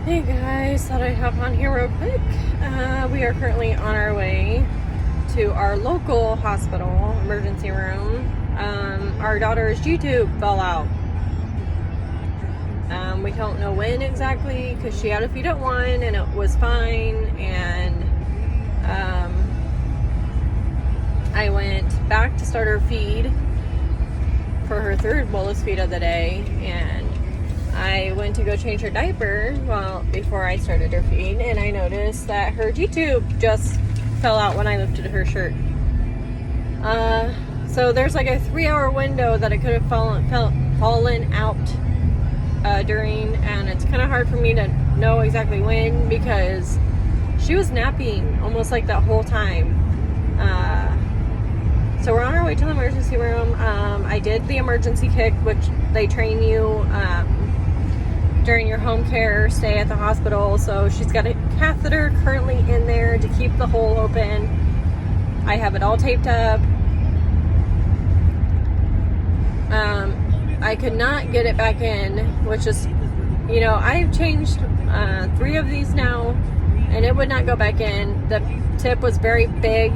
Hey guys, thought I'd hop on here real quick. We are currently on our way to our local hospital emergency room. Our daughter's Gtube fell out. We don't know when exactly because she had a feed at 1 and it was fine, and I went back to start her feed for her third bolus feed of the day, and I went to go change her diaper before I started her feed, and I noticed that her Gtube just fell out when I lifted her shirt. So there's like a 3-hour window that it could have fallen out during, and it's kind of hard for me to know exactly when because she was napping almost like that whole time. So we're on our way to the emergency room. I did the emergency kick, which they train you during your home care stay at the hospital. So she's got a catheter currently in there to keep the hole open. I have it all taped up. I could not get it back in, which is, I've changed 3 of these now, and it would not go back in. The tip was very big,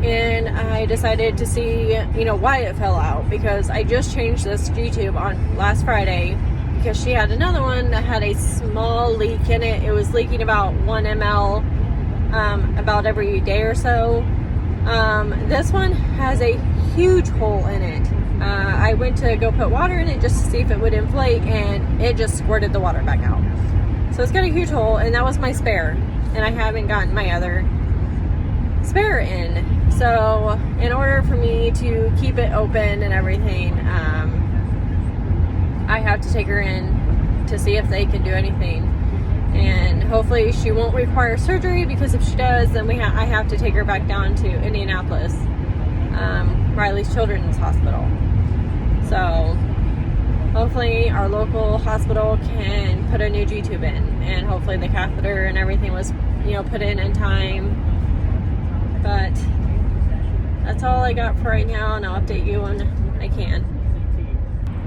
and I decided to see, why it fell out, because I just changed this Gtube on last Friday because she had another one that had a small leak in it. It was leaking about 1 ml about every day or so. This one has a huge hole in it. I went to go put water in it just to see if it would inflate, and it just squirted the water back out. So it's got a huge hole, and that was my spare, and I haven't gotten my other spare in. So in order for me to keep it open and everything, I have to take her in to see if they can do anything, and hopefully she won't require surgery, because if she does, then I have to take her back down to Indianapolis, Riley's Children's Hospital. So hopefully our local hospital can put a new Gtube in, and hopefully the catheter and everything was put in time. But that's all I got for right now, and I'll update you when I can.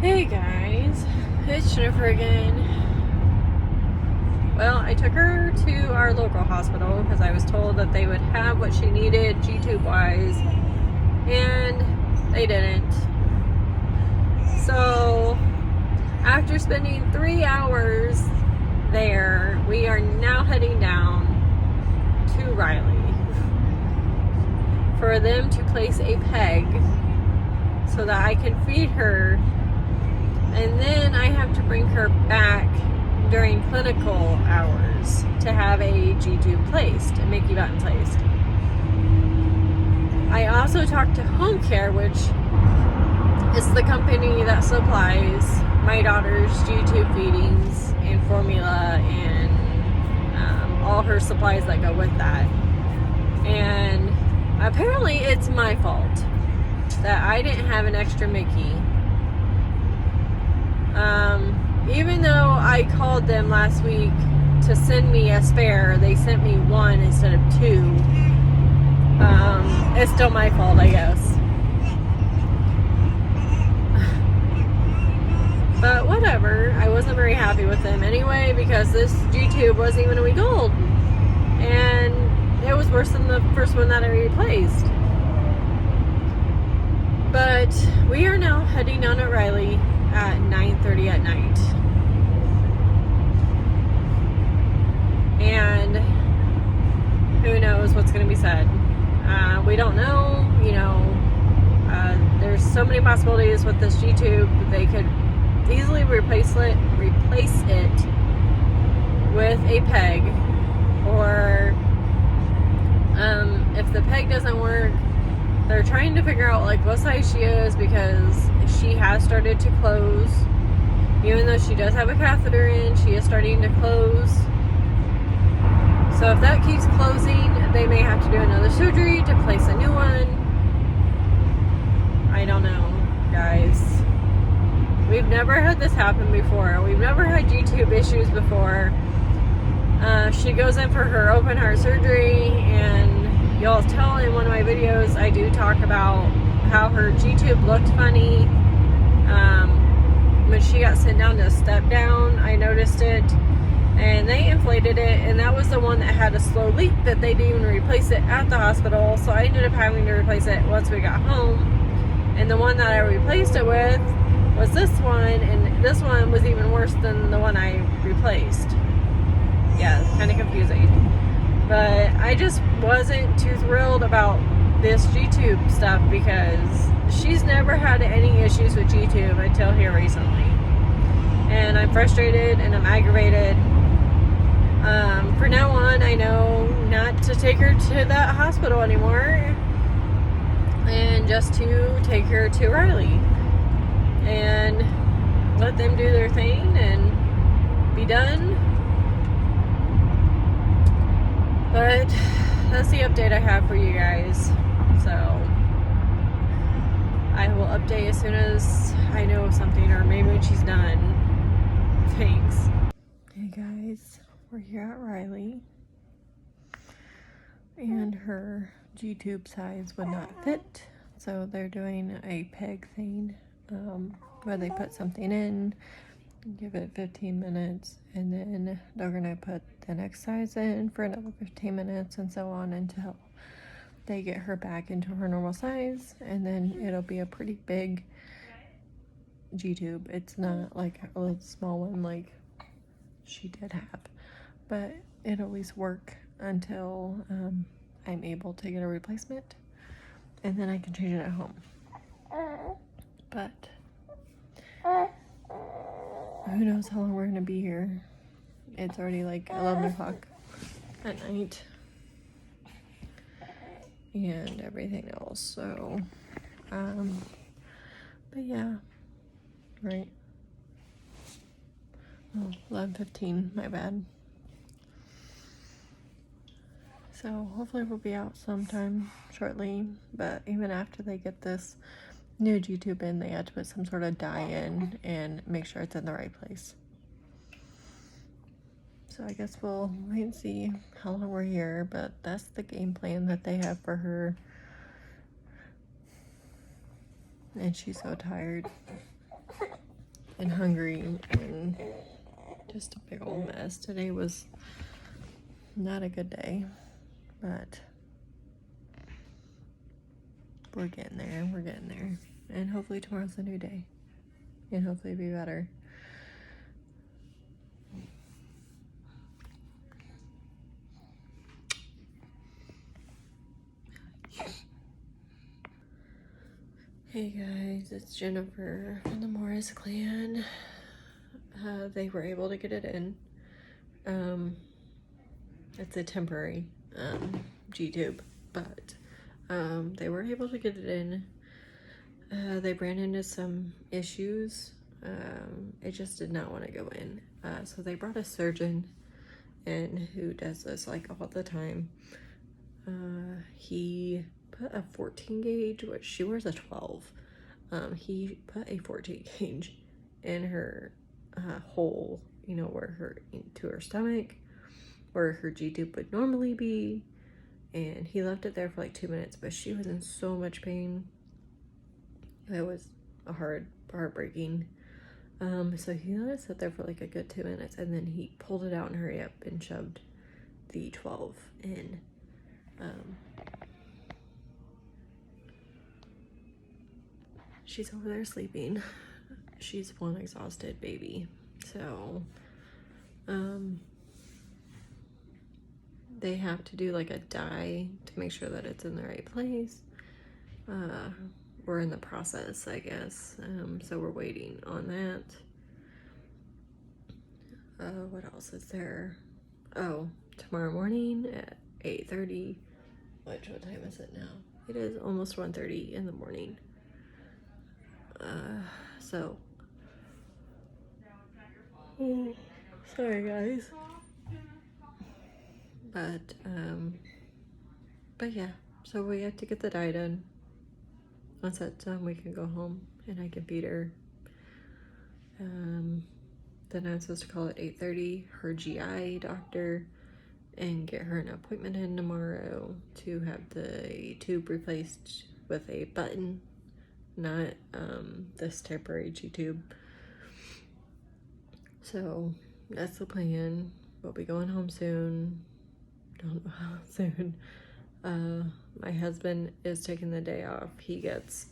Hey guys, it's Jennifer again. Well, I took her to our local hospital because I was told that they would have what she needed Gtube wise, and they didn't. So after spending 3 hours there, we are now heading down to Riley for them to place a peg so that I can feed her, and then I have to bring her back during clinical hours to have a Gtube placed, a Mickey button placed. I also talked to Home Care, which is the company that supplies my daughter's Gtube feedings and formula and all her supplies that go with that. And apparently it's my fault that I didn't have an extra Mickey. Even though I called them last week to send me a spare, they sent me 1 instead of 2. It's still my fault, I guess. But whatever, I wasn't very happy with them anyway, because this Gtube wasn't even a week old, and it was worse than the first one that I replaced. But we are now heading down to Riley at 9:30 at night, and who knows what's going to be said. We don't know, there's so many possibilities with this Gtube. They could easily replace it with a peg, or if the peg doesn't work, they're trying to figure out what size she is, because she has started to close. Even though she does have a catheter in, she is starting to close. So if that keeps closing, they may have to do another surgery to place a new one. I don't know, guys. We've never had this happen before. We've never had Gtube issues before. She goes in for her open heart surgery, and you'll tell in one of my videos I do talk about how her Gtube looked funny. When she got sent down to step down, I noticed it. and they inflated it, and that was the one that had a slow leak that they didn't even replace it at the hospital. So I ended up having to replace it once we got home. And the one that I replaced it with was this one, and this one was even worse than the one I replaced. Yeah, it's kind of confusing. But I just wasn't too thrilled about this Gtube stuff because she's never had any issues with Gtube until here recently. And I'm frustrated and I'm aggravated. For now on, I know not to take her to that hospital anymore and just to take her to Riley and let them do their thing and be done. But that's the update I have for you guys. So I will update as soon as I know something, or maybe when she's done. Thanks. Hey guys, we're here at Riley, and her Gtube size would not fit, so they're doing a peg thing where they put something in, give it 15 minutes, and then they're gonna put the next size in for another 15 minutes, and so on until they get her back into her normal size, and then it'll be a pretty big Gtube. It's not like a little small one like she did have, but it'll at least work until I'm able to get a replacement, and then I can change it at home. But who knows how long we're gonna be here. It's already like 11 o'clock at night and everything else, so but yeah, right. Oh, 11:15, my bad. So hopefully we'll be out sometime shortly, but even after they get this new Gtube in, they had to put some sort of dye in and make sure it's in the right place. So I guess we'll wait and see how long we're here, but that's the game plan that they have for her. And she's so tired and hungry and just a big old mess. Today was not a good day, but we're getting there, and hopefully tomorrow's a new day, and hopefully it'll be better. Hey guys, it's Jennifer from the Morris clan. They were able to get it in. It's a temporary Gtube, but they were able to get it in. They ran into some issues. It just did not want to go in. So they brought a surgeon in who does this like all the time. He put a 14 gauge, which she wears a 12. He put a 14 gauge in her hole, you know, where her, into her stomach, where her Gtube would normally be, and he left it there for like 2 minutes, but she was in so much pain. It was heartbreaking. So he let it sit there for like a good 2 minutes, and then he pulled it out and hurry up and shoved the 12 in. She's over there sleeping. She's one exhausted baby. So, they have to do like a dye to make sure that it's in the right place. We're in the process, I guess. So we're waiting on that. What else is there? Oh, tomorrow morning at 8:30. What time is it now? It is almost 1:30 in the morning. So sorry guys, but yeah, so we have to get the dye done. Once that's done, we can go home and I can feed her. Then I'm supposed to call at 8:30 her GI doctor and get her an appointment in tomorrow to have the tube replaced with a button, not this temporary Gtube. So that's the plan. we'll be going home soon. Don't know how soon. My husband is taking the day off. He gets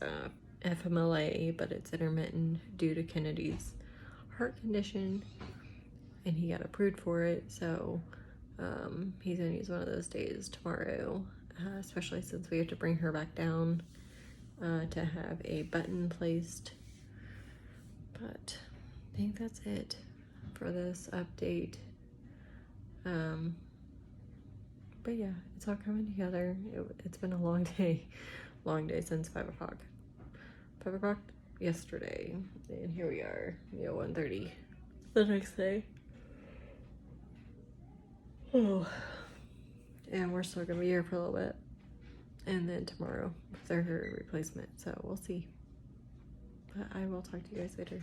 FMLA, but it's intermittent due to Kennedy's heart condition, and he got approved for it, so he's gonna use one of those days tomorrow, especially since we have to bring her back down to have a button placed. But I think that's it for this update. But yeah, it's all coming together. It's been a long day since 5 o'clock. 5 o'clock yesterday, and here we are, 1:30 the next day. Oh, and we're still gonna be here for a little bit, and then tomorrow with her replacement, so we'll see. But I will talk to you guys later.